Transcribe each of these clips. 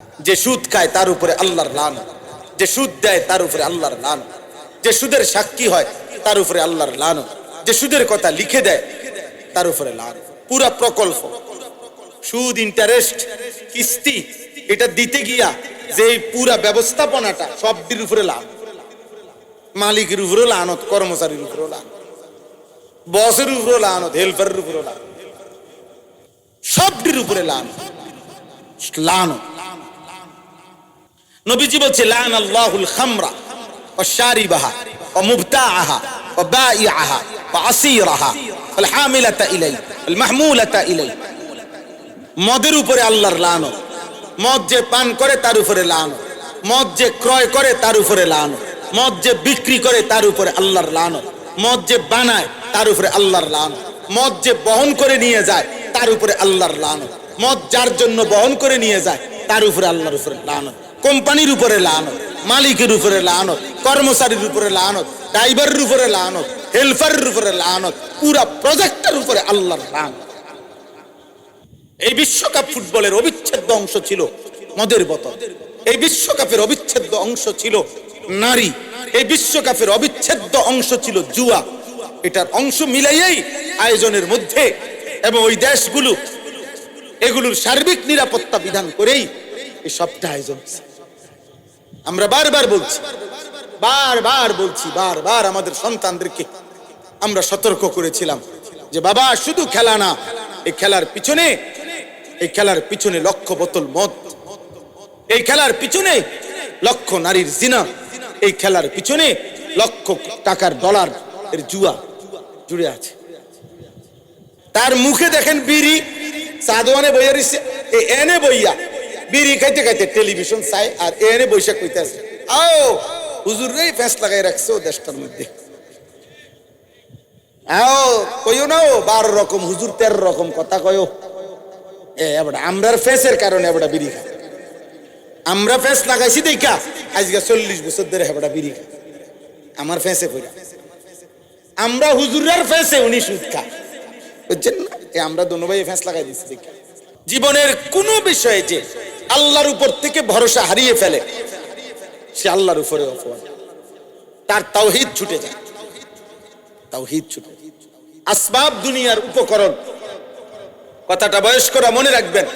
যে সুদ খায় তার উপরে আল্লাহর লানত, যে সুদ দেয় তার উপরে আল্লাহর লানত, যে সুদের সাক্ষী হয় তার উপরে আল্লাহর লানত, যে সুদের কথা লিখে দেয় তার উপরে লানত। পুরা প্রকল্প সুদ, ইন্টারেস্ট, কিস্তি এটা দিতে গিয়া যে পুরা ব্যবস্থাপনাটা সবটির উপরে লানত। মালিকের উপরে লানত, কর্মচারীর উপরে লানত, বসের উপরে লানত, হেল্পারের উপরে লানত, সবটির উপরে লানত। লানত নবীজি বলছে লান আল্লাহুল খামরা ওয়া শারিবাহা ওয়া মুবতাআহা ওয়া বাইআহা ওয়া আসীরাহা ওয়াল হামিলাতা ইলাই ওয়াল মাহমুলাতা ইলাই। মদের উপরে আল্লাহর লানত, মদ যে পান করে তার উপরে লানত, মদ যে ক্রয় করে তার উপরে লানত, মদ যে বিক্রি করে তার উপরে আল্লাহর লানত, মদ যে বানায় তার উপরে আল্লাহর লানত, মদ যে বহন করে নিয়ে যায় তার উপরে আল্লাহর লানত, মদ যার জন্য বহন করে নিয়ে যায় তার উপরে আল্লাহর উপরে লানত, কোম্পানির উপরে লানত, মালিকের উপরে লানত, কর্মচারীর উপরে লানত, ড্রাইভারের উপরে লানত, হেল্পারের উপরে লানত, পুরা প্রজেক্টের উপরে আল্লাহর লানত। এই বিশ্বকাপ ফুটবলের অবিচ্ছেদ্য অংশ ছিল মদের বোতল, এই বিশ্বকাপের অবিচ্ছেদ্য অংশ ছিল নারী, এই বিশ্বকাপের অবিচ্ছেদ্য অংশ ছিল জুয়া। এটার অংশ মিলাইয়াই আয়োজনের মধ্যে এবং ওই দেশগুলো এগুলোর সার্বিক নিরাপত্তা বিধান করেই এই সবটা আয়োজন। আমরা বারবার বলছি, বারবার আমাদের সন্তানদেরকে আমরা সতর্ক করেছিলাম যে বাবা শুধু খেলা না, এই খেলার পিছনে লক্ষ বোতল মদ, এই খেলার পিছনে লক্ষ নারীর জিনা, এই খেলার পিছনে লক্ষ টাকার ডলার এর জুয়া জুড়ে আছে। তার মুখে দেখেন বিড়ি, সাদওয়ানে বইয়া রইছে, এনে বইয়া বিড়ি খাইতে খাইতে টেলিভিশন চাই, আর এনে বৈশাখ কইতে আছে আও হুজুর রে ফেস লাগাই রাখছে ও দেশটার মধ্যে। আও কইও না ও 12 রকম হুজুর 13 রকম কথা কয়ও। আমরার ফেসের কারণে এবারটা বিড়ি খায়, আমরা ফেস লাগাইছি দেখা আজকে 40 বছর ধরে হেবাটা বিড়ি খায় আমার ফেসে পড়া। আমরা হুজুরের ফেসে উনি সুদ খায়, বুঝছেন না? আমরা দোনো ভাই ফেস লাগাই দিচ্ছি দেখা। জীবনের কোন বিষয়ে যে আল্লাহর উপর থেকে ভরসা হারিয়ে ফেলে সে আল্লাহর উপরে অপবাদ, তার তাওহীদ ছুটে যায়, তাওহীদ ছুটে। আসবাব দুনিয়ার উপকরণ, কথাটা বয়স্করা মনে রাখবেন।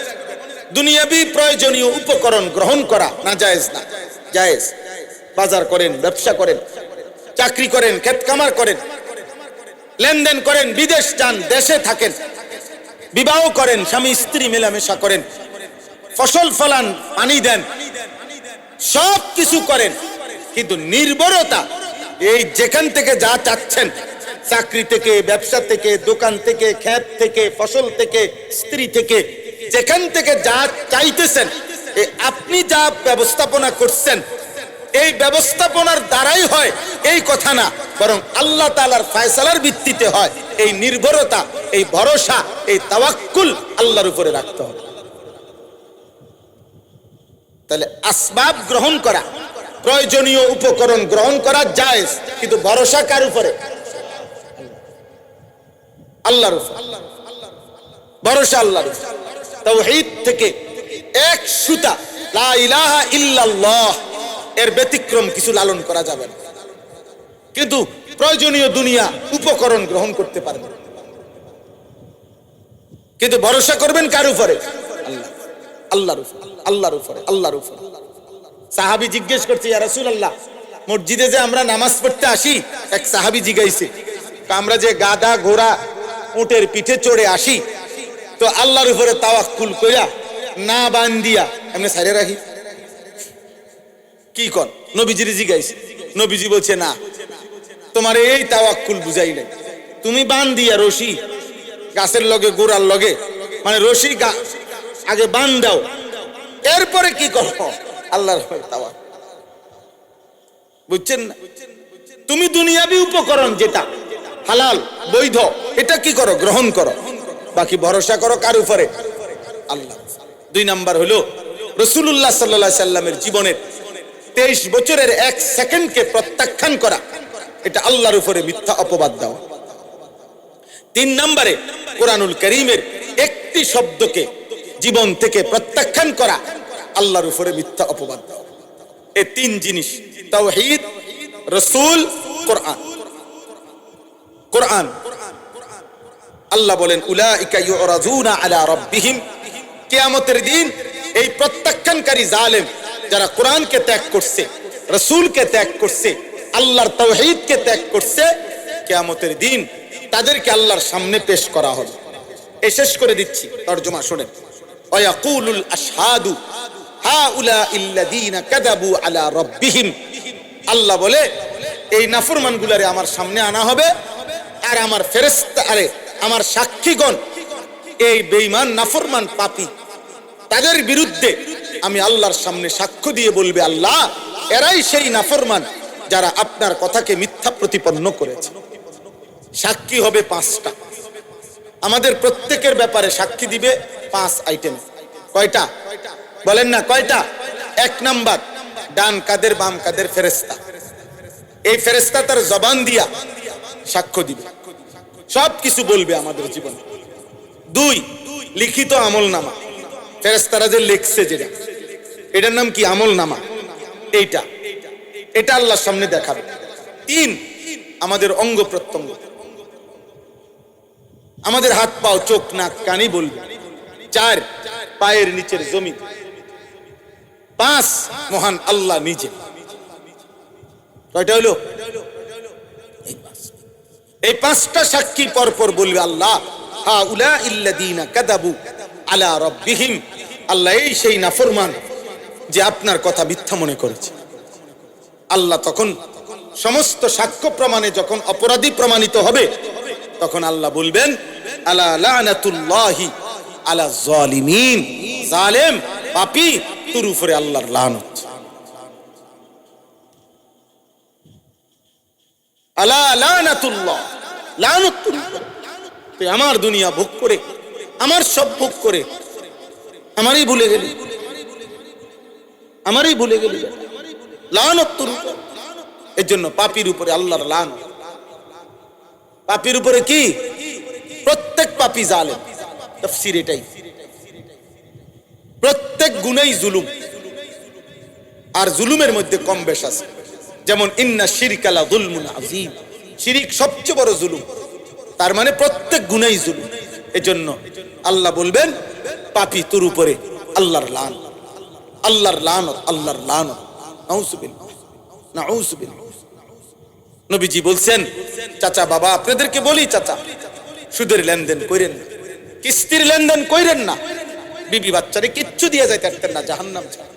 দুনিয়াবি প্রয়োজনীয় উপকরণ গ্রহণ করা না জায়েজ না, জায়েজ। বাজার করেন, ব্যবসা করেন, চাকরি করেন, ক্ষেত কামার করেন, লেনদেন করেন, বিদেশ যান, দেশে থাকেন, বিবাহ করেন, স্বামী স্ত্রী মেলামেশা করেন, ফসল ফলান, পানি দেন, সব কিছু করেন, কিন্তু নির্ভরতা এই যেখান থেকে যা চাচ্ছেন, চাকরি থেকে, ব্যবসা থেকে, দোকান থেকে, ক্ষেত থেকে, ফসল থেকে, স্ত্রী থেকে, যেখান থেকে যা চাইতেছেন, আপনি যা ব্যবস্থাপনা করছেন এই ব্যবস্থাপনার দ্বারাই হয় এই কথা না, বরং আল্লাহ তাআলার ফয়সালার ভিত্তিতে হয়। এই নির্ভরতা, এই ভরসা, এই তাওয়াক্কুল আল্লাহর উপরে রাখতে হবে। তাহলে আসবাব গ্রহণ করা, প্রয়োজনীয় উপকরণ গ্রহণ করা জায়েজ, কিন্তু ভরসা কার উপরে? আল্লাহর উপরে। ভরসা আল্লাহর উপরে। তাওহীদ থেকে এক সুতা লা ইলাহা ইল্লাল্লাহ এর ব্যতিক্রম কিছু লালন করা যাবে না, কিন্তু প্রয়োজনীয় দুনিয়া উপকরণ গ্রহণ করতে পারবেন, কিন্তু ভরসা করবেন কার উপরে? আল্লাহর উপরে, আল্লাহর উপরে, আল্লাহর উপরে। সাহাবী জিজ্ঞেস করছে, ইয়া রাসূলুল্লাহ, মসজিদে যে আমরা নামাজ পড়তে আসি, এক সাহাবী জিজ্ঞাসে, আমরা যে গাধা ঘোড়া উটের পিঠে চড়ে আসি, তো আল্লাহর উপরে তাওয়াক্কুল কইরা না বান্দিয়া এমনি সাইরে রাখি কি কর? নবীজির জিজ্ঞাসে, নবীজি বলছে না, তোমার এই তাওয়াক্কুল বুঝাই নাই, তুমি বান্দিয়া রশি গাছের লগে গোড়ার লগে, মানে রশি আগে বান দাও, এরপরে কি করো? আল্লাহর উপরে তাওয়াক্কুল। বুঝছেন না? তুমি দুনিয়াবি উপকরণ যেটা হালাল বৈধ, এটা কি করো? গ্রহণ করো, বাকি ভরসা করো কার উপরে? আল্লাহ। 2 নাম্বার হলো রাসূলুল্লাহ সাল্লাল্লাহু আলাইহি সাল্লামের জীবনের 23 বছরের 1 সেকেন্ডকে প্রত্যাখ্যান করা, এটা আল্লাহর উপরে মিথ্যা অপবাদ দাও। 3 নম্বরে কোরআনুল কারীমের একটি শব্দকে জীবন থেকে প্রত্যাখ্যান করা, আল্লাহর উপরে মিথ্যা অপবাদ দেওয়া। এই তিন জিনিস, তাওহীদ, রাসূল, কোরআন। কোরআন আল্লাহ বলেন উলাইকা ইউরাজুনা আলা রাব্বিহিম, কিয়ামতের দিন এই প্রত্যাখ্যানকারী জালেম যারা কোরআনকে ত্যাগ করছে, রাসূলকে ত্যাগ করছে, আল্লাহর তাওহীদকে ত্যাগ করছে, কিয়ামতের দিন তাদেরকে আল্লাহর সামনে পেশ করা হবে। এই শেষ করে দিচ্ছি, তরজমা শুনেন। ওয়ায়াকুলুল আশহাদু হাউলাইল্লাযীনা কাযাবু আলা রাব্বিহিম, আল্লাহ বলে এই নাফরমানগুলারে আমার সামনে আনা হবে, আর আমার ফেরেশতা আমার সাক্ষীগণ এই বেঈমান নাফরমান পাপী তাদের বিরুদ্ধে আমি আল্লাহর সামনে সাক্ষ্য দিয়ে বলবে, আল্লাহ এরাই সেই নাফরমান যারা আপনার কথাকে মিথ্যা প্রতিপন্ন করেছে। সাক্ষী হবে 5টা, আমাদের প্রত্যেকের ব্যাপারে সাক্ষী দিবে 5 আইটেম। কয়টা বলেন না, কয়টা? 1 নাম্বার, ডান কাদের বাম কাদের ফেরেশতা। এই ফেরেশতা তার জবান দিয়া সাক্ষ্য দিবে, সব কিছু বলবে আমাদের জীবনে। 2, লিখিত আমলনামা, ফেরেশতারা যে লিখছে যেটা, এটার নাম কি? আমলনামা। এটা আল্লাহর সামনে দেখাবে। 3, আমাদের অঙ্গ প্রত্যঙ্গ, আমাদের হাত পাও চোখ নাক কানই বলবে। 4, পায়ের নিচের জমি। 5, মহান আল্লাহ নিজে। কয়টা হলো? এই 5টা সাক্ষী পরপর বলবে আল্লাহ হাউলাইল্লাযীনা কাযাবু আলা রাব্বিহিম, আল্লাহ এই সেই নাফরমান যে আপনার কথা মিথ্যা মনে করেছে। আল্লাহ তখন সমস্ত সাক্ষ্য প্রমাণে যখন অপরাধী প্রমাণিত হবে, তখন আল্লাহ বলবেন আলা লানাতুল্লাহি আলা যালিমিন, জালেম পাপী তোর উপরে আল্লাহর লানত। আলা লানাতুল্লাহ, লানত তোর উপরে। তুই আমার দুনিয়া ভোগ করে, আমার সব ভোগ করে আমারই ভুলে গেলি, আমারই ভুলে গেলি, লানত তোর উপরে। এর জন্য পাপীর উপরে আল্লাহর লানত। পাপীর উপরে কি? প্রত্যেক পাপী জালেম। তাফসীর এটাই, প্রত্যেক গুনাহই জুলুম, আর জুলুমের মধ্যে কম বেশ আছে। যেমন ইন্না শিরকা লা যুলমুন আযীম, শিরিক সবচেয়ে বড় জুলুম, তার মানে প্রত্যেক গুনাহই জুলুম। এজন্য আল্লাহ বলবেন পাপী তোর উপরে আল্লাহর লানত, আল্লাহর লানত, আল্লাহর লানত। নাউযুবিল্লাহ, নাউযুবিল্লাহ। নবীজি বলছেন, চাচা বাবা আপনাদেরকে বলি, চাচা সুদের লেনদেন কইরেন না, কিস্তির লেনদেন কইরেন না, বিবি বাচ্চারে কিচ্ছু দিয়ে যাইতে পারতেন না জাহান্নাম ছাড়া।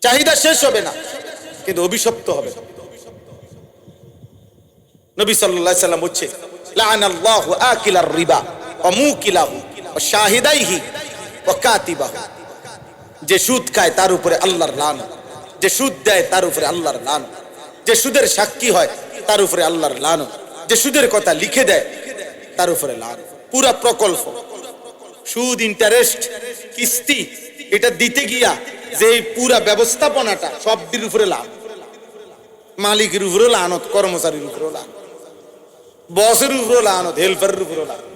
চাহিদা শেষ হবে না, কিন্তু অভিশপ্ত হবে। নবী সাল্লাল্লাহু আলাইহি সাল্লাম বলছে লাআনাল্লাহু আকিলার রিবা ওয়া মুকিলাহু ওয়া শাহিদাইহি ওয়া কাতিবাহু, যে সুদ খায় তার উপরে আল্লাহর লানত, যে সুদ দেয় তার উপরে আল্লাহর লানত, যে সুদের সাক্ষী হয় তার উপরে আল্লাহর লানত, যে সুদের কথা লিখে দেয় তার উপরে লানত। পুরা প্রকল্প, সুদ, ইন্টারেস্ট, কিস্তি, এটা দিতে গিয়া যে পুরা ব্যবস্থাপনাটা সবটির উপরে লানত। মালিকের উপরে লানত, কর্মচারীর উপরে লানত, বসের উপরে লানত, হেল্পারের উপরে লানত,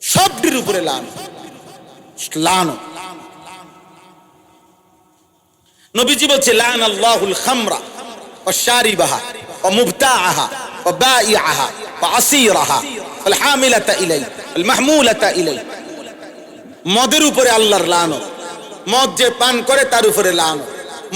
সবটির উপরে লানত, লানত। নবীজি বলছে লানাল্লাহুল খামরা ওয়া শারিবাহা ওয়া মুবতাআহা ওয়া বাঈআহা ওয়া আসীরাহা ওয়াল হামিলাতা ইলাই ওয়াল মাহমুলাতা ইলাই। মদের উপরে আল্লাহর লানত, মদ যে পান করে তার উপরে লানত,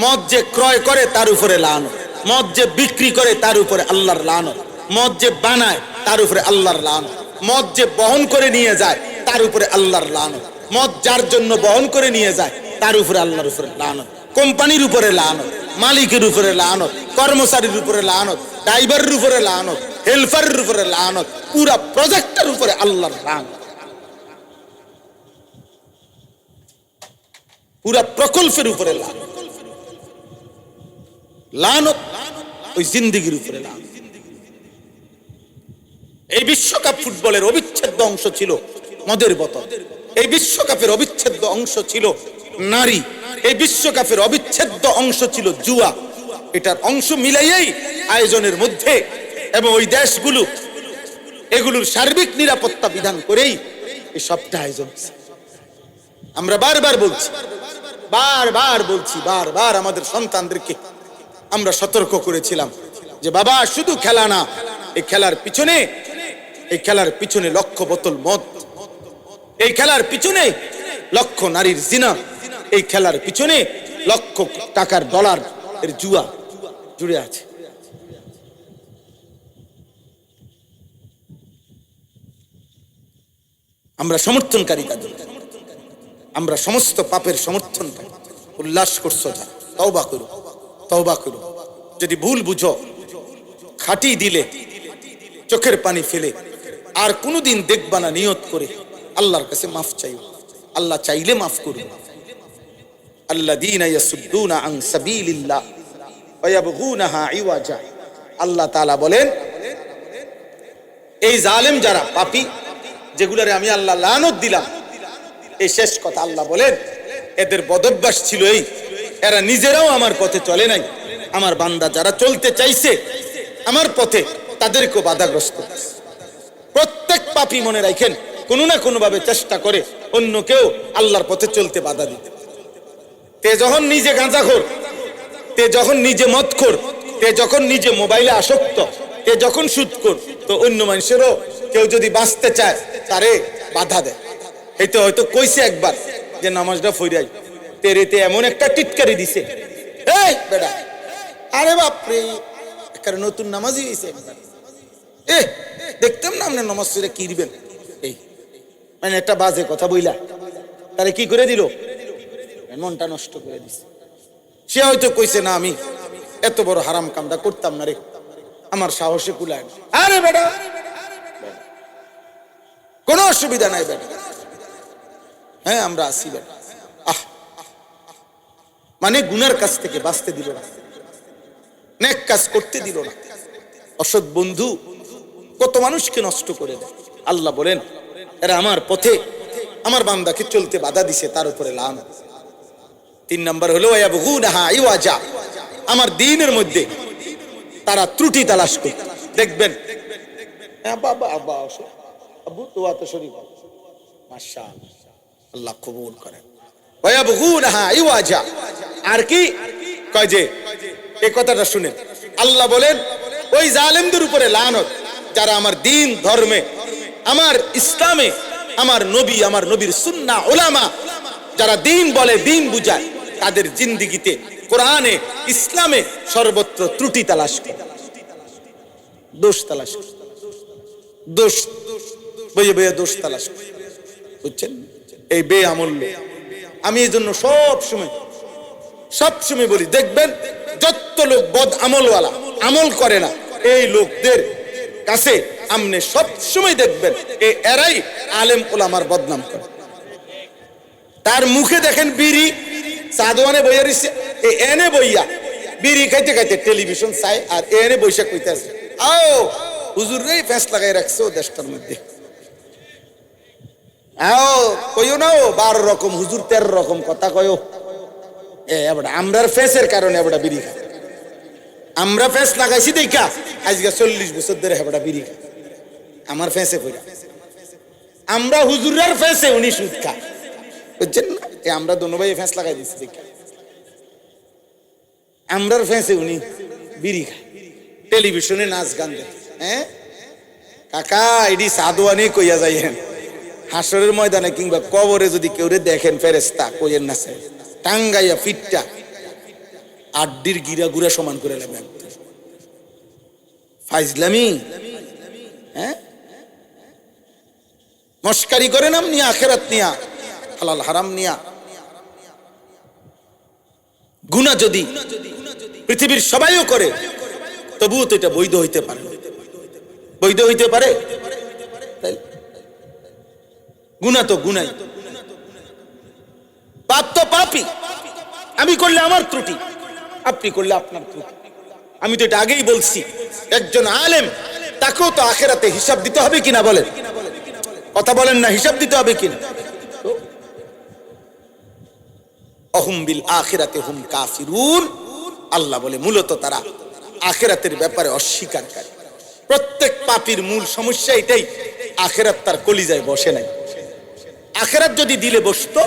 মদ যে ক্রয় করে তার উপরে লানত, মদ যে বিক্রি করে তার উপরে আল্লাহর লানত, মদ যে বানায় তার উপরে আল্লাহর লানত, মদ যে বহন করে নিয়ে যায় তার উপরে আল্লাহর লানত, মদ যার জন্য বহন করে নিয়ে যায় তার উপরে আল্লাহর উপরে লানত, কোম্পানির উপরে লানত, মালিকের উপরে লানত, কর্মচারীর উপরে লানত, ড্রাইভারের উপরে লানত, হেল্পারের উপরে লানত, পুরা প্রজেক্টের উপরে আল্লাহর লানত, পুরা প্রকল্পের উপরে লানত, লানত ওই জিন্দেগির উপরে লানত। এই বিশ্বকাপ ফুটবলের অবিচ্ছেদ্য অংশ ছিল মদের বোতল, এই বিশ্বকাপের অবিচ্ছেদ্য অংশ ছিল নারী, এই বিশ্বকাপের অবিচ্ছেদ্য অংশ ছিল জুয়া। এটার অংশ মিলাইয়েই আয়োজনের মধ্যে এবং ওই দেশগুলো এগুলোর সার্বিক নিরাপত্তা বিধান করেই এই সবটা আয়োজন। আমরা বারবার বলছি, বারবার আমাদের সন্তানদেরকে আমরা সতর্ক করেছিলাম যে বাবা শুধু খেলা না, এই খেলার পিছনে লক্ষ বোতল মদ, এই খেলার পিছনে লক্ষ নারীর জিনা, এই খেলার পিছনে লক্ষ টাকার ডলার এর জুয়া জুড়ে আছে। আমরা সমর্থনকারী তাদের, আমরা সমস্ত পাপের সমর্থনকারী। উল্লাস করছো যা, তওবা করো। যদি ভুল বুঝো, খাটি দিলে, চোখের পানি ফেলে আর কোনোদিন দেখবা না, নিয়ত করে আল্লাহর কাছে মাফ চাইও। আল্লাহ চাইলে মাফ করবে। আল্লাযীনা ইয়াসুদ্দুনা আন সাবিলিল্লাহ ওয়া ইয়াবগুনাহা ইওয়াজা। আল্লাহ তাআলা বলেন, এই জালেম যারা, পাপী, যেগুলারে আমি আল্লাহ লানত দিলাম, এই শেষ কথা আল্লাহ বলেন, এদের বদভ্যাস ছিল এই, এরা নিজেরাও আমার পথে চলে নাই, আমার বান্দা যারা চলতে চাইছে আমার পথে তাদেরকেও বাধাগ্রস্ত। প্রত্যেক পাপী মনে রাখেন কোনো না কোনো ভাবে চেষ্টা করে অন্য কেউ আল্লাহর পথে চলতে বাধা দিতে। তে যখন নিজে গাঁজাখোর, তে যখন নিজে মদখোর, তে যখন নিজে মোবাইলে আসক্ত, তে যখন সুদখোর, তো অন্য মানুষেরও কেউ যদি বাঁচতে চায় তারে বাধা দেয়। এইতো হয়তো কইছে একবার যে নামাজটা ফইরাই, তেরেতে এমন একটা টিটকারি দিছে, এই বেটা, আরে বাপরে, একটা নতুন নামাজি হয়েছে একবার, দেখতাম না আপনার নামাজ ফিরে কি দিবেন, এই মানে একটা বাজে কথা বইলা তারে কি করে দিল, মনটা নষ্ট করে দিছে। সে হয়তো কইছে না আমি এত বড় হারাম কামটা করতাম না রে, আমার সাহসে কুলায় না। আরে বেটা, কোনো অসুবিধা নাই বেটা, হ্যাঁ আমরা আসি বেটা। মানে গুনার কাছ থেকে বাঁচতে দিল না, নেক কাজ করতে দিল না। অসৎ বন্ধু কত মানুষকে নষ্ট করে দেয়। আল্লাহ বলেন, এরা আমার পথে আমার বান্দাকে চলতে বাধা দিছে, তার উপরে লানত। 3 নম্বর হলো ইয়াবগুনাহা ইওয়াজা, আমার দ্বীনের মধ্যে তারা ত্রুটি তালাশ করে। দেখবেন বাবা আব্বা আব্বু দোয়া তো শরীফ, মাশাআল্লাহ, আল্লাহ কবুল করেন। ওয়ায়াবগুনাহা ইওয়াজা, আর কি কয় যে এই কথাটা শুনেন, আল্লাহ বলেন ওই জালেমদের উপরে লানত যারা আমার দ্বীন ধর্মে, আমার ইসলামে, আমার নবী, আমার নবীর সুন্নাহ, উলামা যারা দ্বীন বলে, দ্বীন বুঝায়, তাদের জিন্দেগিতে, কোরআনে, ইসলামে সর্বত্র ত্রুটি তালাশ করে, দোষ তালাশ করে, দোষ বইয়ে বইয়ে দোষ তালাশ করে, বুঝছেন? এই বেআমূল্য। আমি এই জন্য সবসময় বলি, দেখবেন যত লোক বদ আমলওয়ালা, আমল করে না, এই লোকদের কাছে আপনি সবসময় দেখবেন এরাই আলেম ওলামার বদনাম করে। তার মুখে দেখেন বিড়ি, সাদওয়ানে বইয়া রইছে, এনে বইয়া বিড়ি খাইতে খাইতে টেলিভিশন চাই, আর এনে বৈশা কইতেছে, আও হুজুর রে ফ্যাস লাগাই রাখছে ও দেশটার মধ্যে, আও কইও না, ও 12 রকম হুজুর 13 রকম কথা কয়ও। এবার আমরার ফেসের কারণে এবার বিড়ি খায়, আমরা ফেস লাগাইছি দেখা আজকে 40 বছর ধরে হেবড়া বিড়ি খায় আমার ফেসে পড়া। আমরা হুজুরের ফেসে উনি সুদ খায়, বুঝছেন না? আমরা দোনো ভাই ফেস লাগাই দিচ্ছি দেখা, আমরার ফেসে উনি বিড়ি খায়, টেলিভিশনে নাচ গান দেখে। হ্যাঁ কাকা, এডি সাদওয়ানি কইয়া যাইয়েন, হাসরের ময়দানে কিংবা কবরে যদি কেউ দেখেন ফেরেশতা কইয়েন না, টাঙ্গাইয়া ফিটটা আড্ডির গিরা গুড়া সমান করে নেবেন। ফাইজলামি, হ্যাঁ মস্কারি করে নাম নিয়া, আখেরাত নিয়া, হালাল হারাম নিয়া। গুনাহ যদি পৃথিবীর সবাইও করে তবুও তো এটা বৈধ হইতে পারে, বৈধ হইতে পারে। গুনাহ তো গুনাহ, পাপ তো পাপই। আমি করলে আমার ত্রুটি, আপনি করলে আপনার ত্রুটি। আমি তো এটা আগেই বলছি, একজন আলেম তাকেও তো আখেরাতে হিসাব দিতে হবে কিনা বলেন, কথা বলেন না, হিসাব দিতে হবে কিনা? অহুম বিল আখিরাতে হুম কাফিরুন, আল্লাহ বলে মূলত তারা আখেরাতের ব্যাপারে অস্বীকারী। প্রত্যেক পাপীর মূল সমস্যা এটাই, আখেরাত তার কলিজায় বসে নাই। আখেরাত যদি দিলে বসতো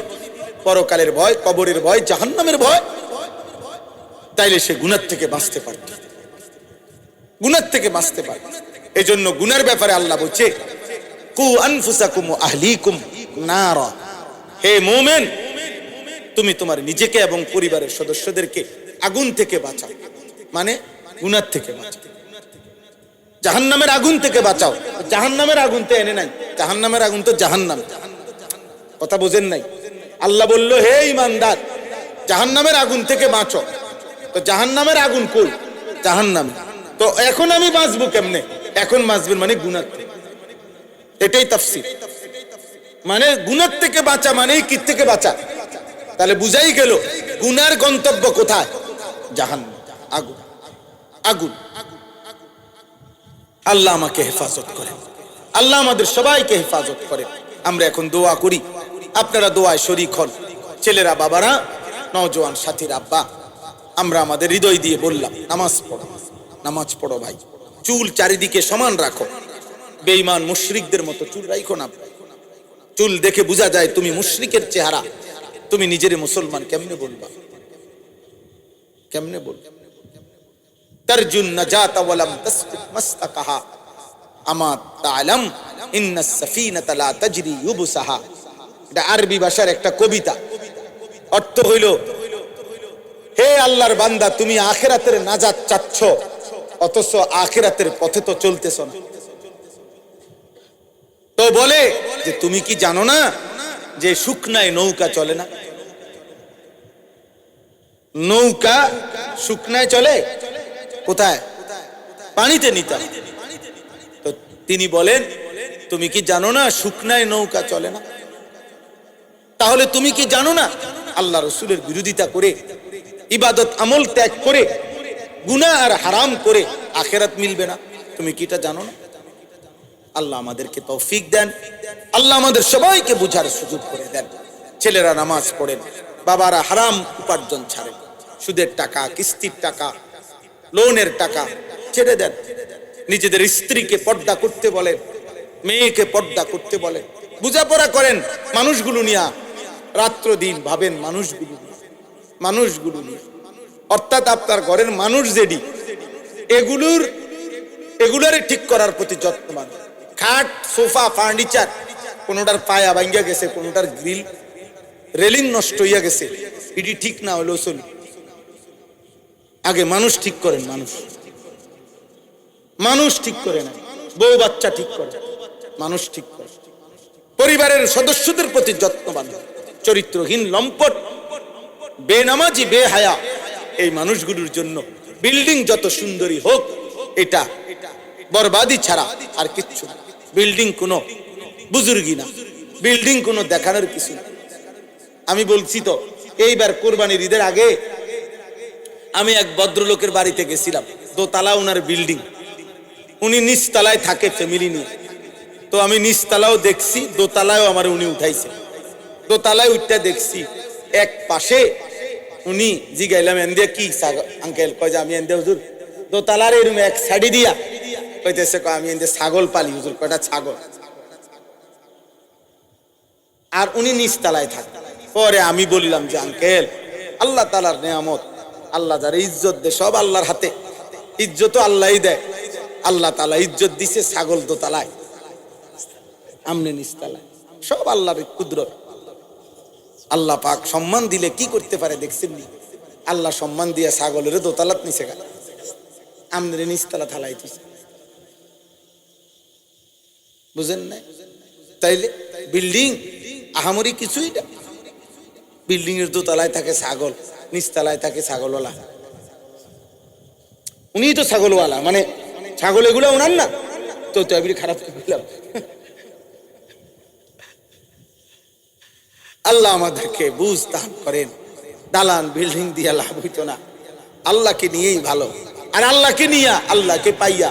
পরকালের ভয়, কবরের ভয়, জাহান্নামের ভয়, তাইলে সে গুনাহ থেকে বাঁচতে পারত, গুনাহ থেকে বাঁচতে পারত। এজন্য গুনার ব্যাপারে আল্লাহ বলছে কু আনফুসাকুম ওয়া আহলিকুম নারা, হে মুমিন তুমি তোমার নিজেকে এবং পরিবারের সদস্যদেরকে আগুন থেকে বাঁচাও, মানে গুনাহ থেকে বাঁচাও, জাহান্নামের আগুন থেকে বাঁচাও। জাহান্নামের আগুন তো এনে নাই, জাহান্নামের আগুন তো জাহান্নাম, কথা বোঝেন নাই? আল্লাহ বলল হে ঈমানদার জাহান্নামের আগুন থেকে বাঁচো, তো জাহান্নামের আগুন কই? জাহান্নামে। তো এখন আমি বাঁচবো কেমনে? এখন বাঁচবেন মানে গুনাহ থেকে, এটাই তাফসীর। মানে গুনাহ থেকে বাঁচা মানে কি থেকে বাঁচা? তাহলে বুঝাই গেল গুনার গন্তব্য কোথায়? জাহান্নাম, আগুন, আগুন। আল্লাহ আমাকে হেফাজত করে, আল্লাহ আমাদের সবাইকে হেফাজত করে। আমরা এখন দোয়া করি, আপনারা দোয়ায় শরীক হন, ছেলেরা, বাবারা, নওজোয়ান সাথীর আব্বা, আমরা আমাদের হৃদয় দিয়ে বললাম নামাজ পড়ো, নামাজ পড়ো ভাই, চুল চারিদিকে সমান রাখো, বেঈমান মুশরিকদের মতো চুল রাখো না। চুল দেখে বোঝা যায় তুমি মুশরিকের চেহারা, তুমি নিজের মুসলমান কেমনে বলবা? কেমনে বলবা? তারজুন নাজাতা ওয়ালাম তাসবিক মাসতাকাহা আমা তাআলাম ইন্নাস সাফিনাতা লা তাজরি ইউবসাহা। এটা আরবি ভাষার একটা কবিতা। অর্থ হইল হে আল্লাহর বান্দা তুমি আখিরাতের নাজাত চাচ্ছ, অথচ আখিরাতের পথে তো চলতেছ না। তো বলে যে তুমি কি জানো না যে শুকনায় নৌকা চলে না? নৌকা শুকনায় চলে কোথায়? পানিতে নিতে। তো তিনি বলেন তুমি কি জানো না শুকনায় নৌকা চলে না? তাহলে তুমি কি জানো না আল্লাহ রসুলের বিরোধিতা করে, ইবাদত আমল ত্যাগ করে, গুনাহ আর হারাম করে আখিরাত মিলবে না? তুমি কি এটা জানো না? আল্লাহ আমাদেরকে তৌফিক দেন, আল্লাহ আমাদের সবাইকে বুঝার সুযোগ করে দেন। ছেলেরা নামাজ পড়েন, বাবারা হারাম উপার্জন ছাড়েন, সুদের টাকা, কিস্তির টাকা, লোনের টাকা ছেড়ে দেন। নিজেদের স্ত্রীকে পর্দা করতে বলেন, মেয়েকে পর্দা করতে বলেন, বুঝাপড়া করেন মানুষগুলো নিয়ে, রাত্র দিন ভাবেন মানুষগুলো নিয়ে, মানুষগুলো নিয়ে। অর্থাৎ আপনার ঘরের মানুষ যেটি, এগুলোরে ঠিক করার প্রতি যত্নবান। খাট, সোফা, ফার্নিচার, কোনোটার পায়া ভাঙ্গা গেছে, কোনোটার গ্রিল রেলিং নষ্ট হইয়া গেছে, এটি ঠিক না হলেও চলি। আগে মানুষ ঠিক করেন, মানুষ ঠিক করে না, বউ বাচ্চা ঠিক করে, মানুষ ঠিক করে। পরিবারের সদস্যদের প্রতি যত্নবান। চরিত্রহীন, লম্পট, বেনামাজি, বেহায়া এই মানুষগুলোর জন্য বিল্ডিং যত সুন্দরী হোক, এটা বরবাদি ছাড়া আর কিচ্ছু না। বিল্ডিং কোনো বুজুর্গি না, বিল্ডিং কোনো দেখানোর কিছু না। আমি বলছি তো এইবার কোরবানির ঈদের আগে আমি এক ভদ্রলোকের বাড়িতে গেছিলাম, দোতলা ওনার বিল্ডিং, উনি নিচতলায় থাকে ফ্যামিলি নিয়ে। তো আমি নিচতলাও দেখছি, দোতলায়ও আমার উনি উঠাইছে। দোতলায় উঠতে দেখছি এক পাশে উনি জিগাইলাম এন্দে কি আঙ্কেল, কয় যে আমি এন্দে হুজুর দোতলার এরকম এক সাইডে দিয়া, কইতেছে আমি এন্দে ছাগল পালি হুজুর, কয়টা ছাগল। আর উনি নিচতলায় থাকে। পরে আমি বললাম যে আঙ্কেল, আল্লাহ তাআলার নেয়ামত, আল্লাহ যারা ইজ্জত দেয় সব আল্লাহর হাতে, ইজ্জত আল্লাহই দেয়। আল্লাহ তাআলা ইজ্জত দিছে ছাগল দোতলায়, আমনে নিচতলায়, সব আল্লাহর কুদরত। আল্লাহ পাক সম্মান দিলে কি করতে পারে দেখছেন নি? আল্লাহ সম্মান দিয়া ছাগলের দোতলাত নিচে গেল, আমনে নিচতলা থালাই দিছে। বুঝেন না? তাইলে বিল্ডিং আহামরি কিছুই না। বিল্ডিং এর দোতলায় থাকে ছাগল, নিচতলায় থাকে ছাগলওয়ালা। উনি তো ছাগলওয়ালা, মানে ছাগল এগুলো ওনার না, তো আমি খারাপ করলাম। আল্লাহ আমাদেরকে বুঝ দান করেন। দালান বিল্ডিং দিয়া লাভ হইতো না, আল্লাহকে নিয়েই ভালো। আর আল্লাহকে নিয়া, আল্লাহকে পাইয়া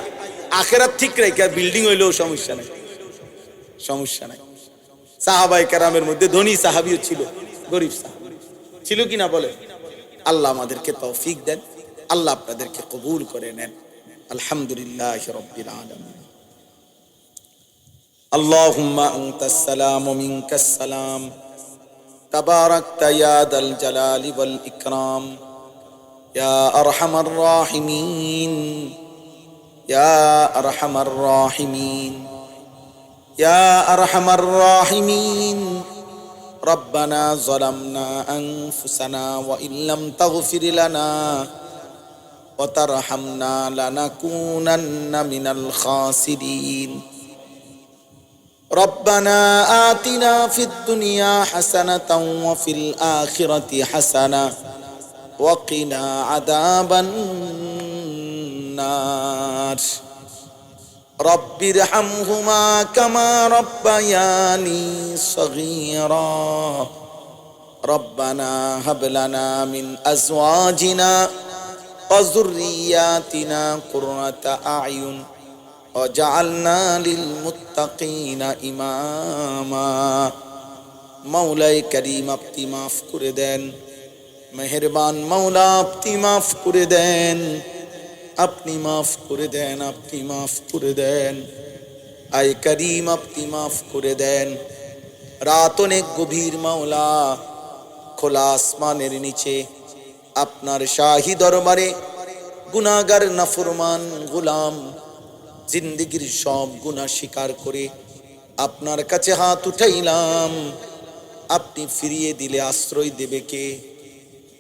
আখিরাত ঠিক রেখে বিল্ডিং হইলেও সমস্যা নাই, সমস্যা নাই। সাহাবায়ে কেরামের মধ্যে ধনী সাহাবীও ছিল, গরিব সাহাবী ছিল কিনা বলে? আল্লাহ আমাদেরকে তৌফিক দেন, আল্লাহ আপনাদেরকে কবুল করে নেন। আলহামদুলিল্লাহি রাব্বিল আলামিন। আল্লাহুম্মা আনতাস সালাম ওয়া মিনকাস সালাম তাবারাকতা ইয়া দাল জালালি ওয়াল ইকরাম ইয়া আরহামার রাহিমিন ইয়া আরহামার রাহিমিন ইয়া আরহামার রাহিমিন ربنا ظلمنا أنفسنا وإن لم تغفر لنا وترحمنا لنكونن من الخاسرين ربنا آتنا في الدنيا حسنة وفي الآخرة حسنة وقنا عذاب النار رب ارحمهما كما ربياني صغيرا ربنا هب لنا من أزواجنا وذرياتنا قرة أعين وجعلنا للمتقين إماما مولاي كريم আপনি মাফ করে দেন মেহেরবান মাওলা আপনি মাফ করে দেন আপনি মাফ করে দেন আপনি মাফ করে দেন আয় করিম আপনি মাফ করে দেন রাত অনেক গভীর মাওলা খোলা আসমানের নিচে আপনার শাহী দরবারে গুনাহগার নাফরমান গোলাম জিন্দেগীর সব গুনাহ স্বীকার করে আপনার কাছে হাত উঠাইলাম আপনি ফিরিয়ে দিলে আশ্রয় দেবে কে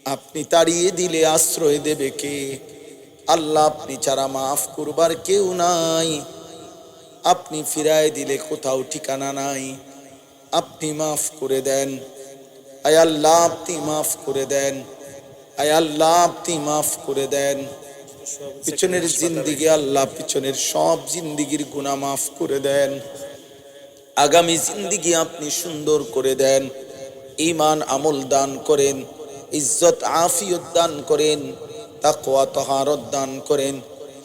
আপনি তাড়িয়ে দিলে আশ্রয় দেবে কে আল্লাহ আপনি ছাড়া মাফ করবার কেউ নাই আপনি ফিরায় দিলে কোথাও ঠিকানা নাই আপনি মাফ করে দেন আয় আল্লাহ আপনি মাফ করে দেন আয় আল্লাহ আপনি মাফ করে দেন পিছনের জিন্দেগি আল্লাহ পিছনের সব জিন্দেগির গুনাহ মাফ করে দেন আগামী জিন্দেগি আপনি সুন্দর করে দেন ঈমান আমল দান করেন ইজ্জত আফিয়ত দান করেন তাকওয়া তাহারত দান করেন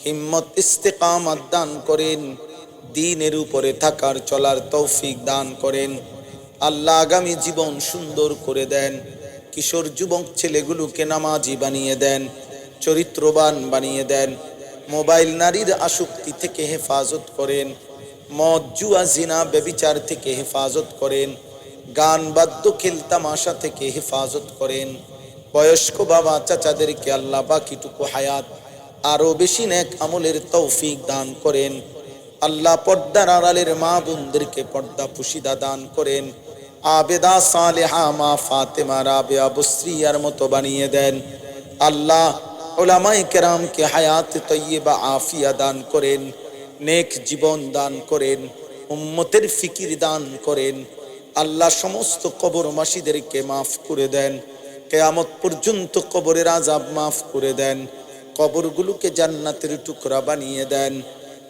হিম্মত ইস্তেকামত দান করেন দ্বীনের উপরে থাকার চলার তৌফিক দান করেন আল্লাহ আগামী জীবন সুন্দর করে দেন কিশোর যুবক ছেলেগুলোকে নামাজি বানিয়ে দেন চরিত্রবান বানিয়ে দেন মোবাইল নারীর আসক্তি থেকে হেফাজত করেন মদ জুয়া জিনা ব্যভিচার থেকে হেফাজত করেন গান বাদ্য খেল তামাশা থেকে হেফাজত করেন বয়স্ক বাবা চাচাদেরকে আল্লাহ বাকিটুকু হায়াত আরো বেশি নেক আমলের তৌফিক দান করেন আল্লাহ পর্দার আড়ালের মা বোনদেরকে পর্দা পুশিদা দান করেন আবেদা সালেহা মা ফাতেমা রাবেয়া বুসরিয়ার মতো বানিয়ে দেন আল্লাহ উলামায়ে কেরামকে হায়াত তয়্যিবা আফিয়া দান করেন নেক জীবন দান করেন উম্মতের ফিকির দান করেন আল্লাহ সমস্ত কবরবাসীদেরকে মাফ করে দেন কিয়ামত পর্যন্ত কবরের আযাব মাফ করে দেন কবরগুলোকে জান্নাতের টুকরা বানিয়ে দেন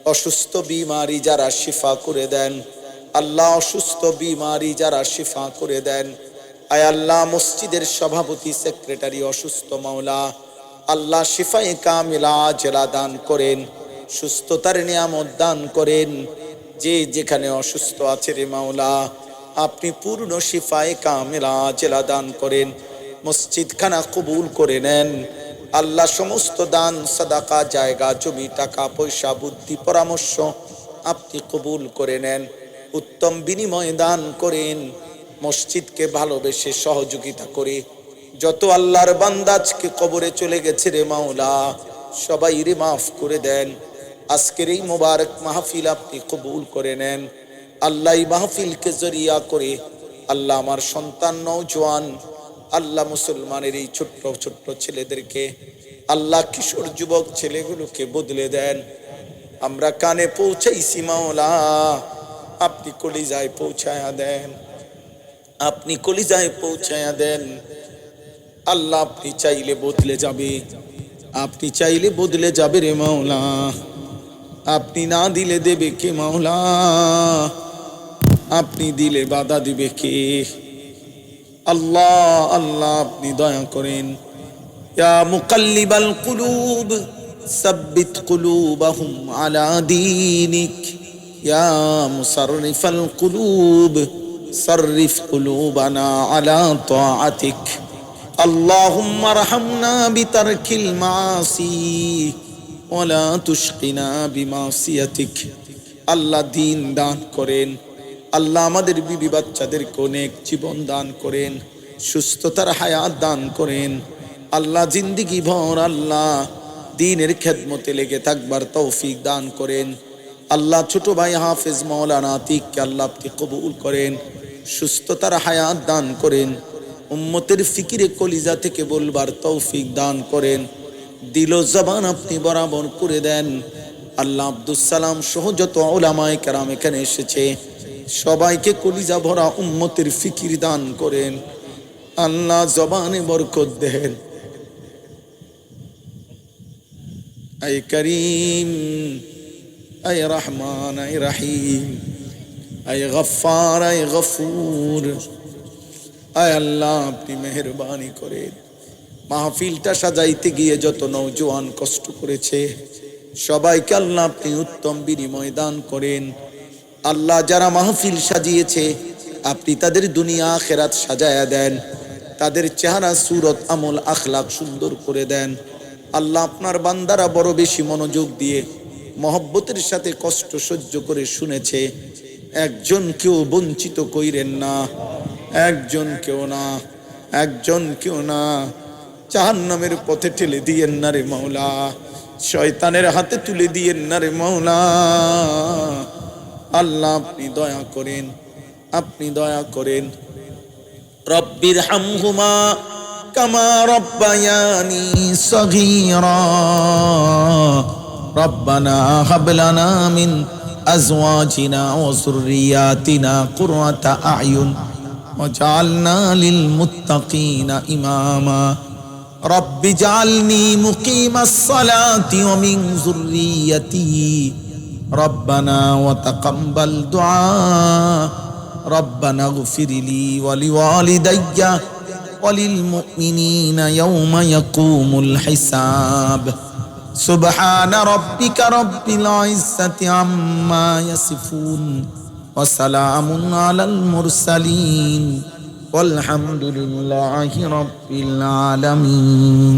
অসুস্থ বিমারি যারা শিফা করে দেন আল্লাহ অসুস্থ বিমারি যারা শিফা করে দেন আয় আল্লাহ মসজিদের সভাপতি সেক্রেটারি অসুস্থ মাওলা আল্লাহ শিফায়ে কামিলা আজলা দান করেন সুস্থতার নিয়ামত দান করেন যে যেখানে অসুস্থ আছে রে মাওলা আপনি পূর্ণ শিফায়ে কামিলা আজলা দান করেন মসজিদ খানা কবুল করে নেন আল্লাহ সমস্ত দান সাদাকা জায়গা জমি টাকা পয়সা বুদ্ধি পরামর্শ আপনি কবুল করে নেন উত্তম বিনিময় দান করেন মসজিদকে ভালোবেসে সহযোগিতা করে যত আল্লাহর বান্দা আজকে কবরে চলে গেছে রে মাওলা সবাই রে মাফ করে দেন আজকের এই মোবারক মাহফিল আপনি কবুল করে নেন আল্লাহ এই মাহফিলকে জরিয়া করে আল্লাহ আমার সন্তান নওজোয়ান আল্লাহ মুসলমানের এই ছোট্ট ছোট্ট ছেলেদেরকে আল্লাহ কিশোর যুবক ছেলেগুলোকে বদলে দেন আমরা কানে পৌঁছাইছি মাওলা আপনি কলিজায় পৌঁছায়া দেন আপনি কলিজায় পৌঁছায়া দেন আল্লাহ আপনি চাইলে বদলে যাবে আপনি চাইলে বদলে যাবে রে মাওলা আপনি না দিলে দেবে কে মাওলা আপনি দিলে বাধা দিবে কে আল্লাহ আল্লাহ আপনি দয়া করেন ইয়া মুকাল্লিবাল কুলুব সাব্বিত কুলুবাহুম আলা দীনিক ইয়া মুসাররিফাল কুলুব সাররিফ কুলুবানা আলা তাআতিক اللهم ارحمنا بترك المعاصي ولا تشقنا بمعصيتك আল্লাহ দিন দান করেন আল্লাহ আমাদের বিবি বাচ্চাদেরকে অনেক জীবন দান করেন সুস্থতার হায়াত দান করেন আল্লাহ। জিন্দিগি ভর আল্লাহ দ্বীনের খেদমতে লেগে থাকবার তৌফিক দান করেন আল্লাহ। ছোট ভাই হাফেজ মাওলানা আতিককে আল্লাহ আপনি কবুল করেন, সুস্থতার হায়াত দান করেন, উম্মতের ফিকিরে কলিজা থেকে বলবার তৌফিক দান করেন, দিল জবান আপনি বরাবর করে দেন আল্লাহ। আব্দুস সালাম সহ যত উলামায়ে কেরাম এখানে এসেছে সবাইকে কলিজা ভরা উম্মতের ফিকির দান করেন আল্লাহ। জবানে বরকত দেন। আয় করিম, আয় রহমান, আয় রহিম, আয় গফফার, আয় গফুর, আয় আল্লাহ আপনি মেহেরবানি করেন। মাহফিলটা সাজাইতে গিয়ে যত নওজোয়ান কষ্ট করেছে সবাইকে আল্লাহ আপনি উত্তম বিনিময় দান করেন আল্লাহ। যারা মাহফিল সাজিয়েছে আপনি তাদের দুনিয়া আখিরাত সাজায়া দেন, তাদের চেহারা সুরত আমল আখলাক সুন্দর করে দেন আল্লাহ। আপনার বান্দারা বড় বেশি মনোযোগ দিয়ে মহব্বতের সাথে কষ্ট সহ্য করে শুনেছে, একজন কেউ বঞ্চিত কইরেন না, একজন কেউ না, একজন কেউ না। জাহান্নামের পথে ঠেলে দিয়েন না রে মাওলা, শয়তানের হাতে তুলে দিয়েন না রে মাওলা। আল্লাহ আপনি দয়া করেন, আপনি দয়া করেন। রব্বির হামহুমা কামা রব্বায়ানি সগীরা রব্বানা হাব লানা মিন আজওয়াজিনা ওয়া যুররিয়াতিনা কুররাতা আ'য়ুন ওয়াজআলনা লিল মুত্তাকিনা ইমামা রব্বি জাআলনি মুকিমাস সালাতি ওয়া মিন যুররিয়াতি রব্বানা ওয়া তাকাব্বাল দুআ রব্বানা ইগফিরলি ওয়া লিওয়ালিদাইয়া ওয়া লিল মুমিনিনা ইয়াওমা ইয়াকুমুল হিসাব। সুবহান রাব্বিকা রাব্বিল ইজ্জাতি আম্মা ইয়াসিফুন ওয়া সালামুন আলাল মুরসালিন ওয়ালহামদুলিল্লাহি রাব্বিল আলামিন।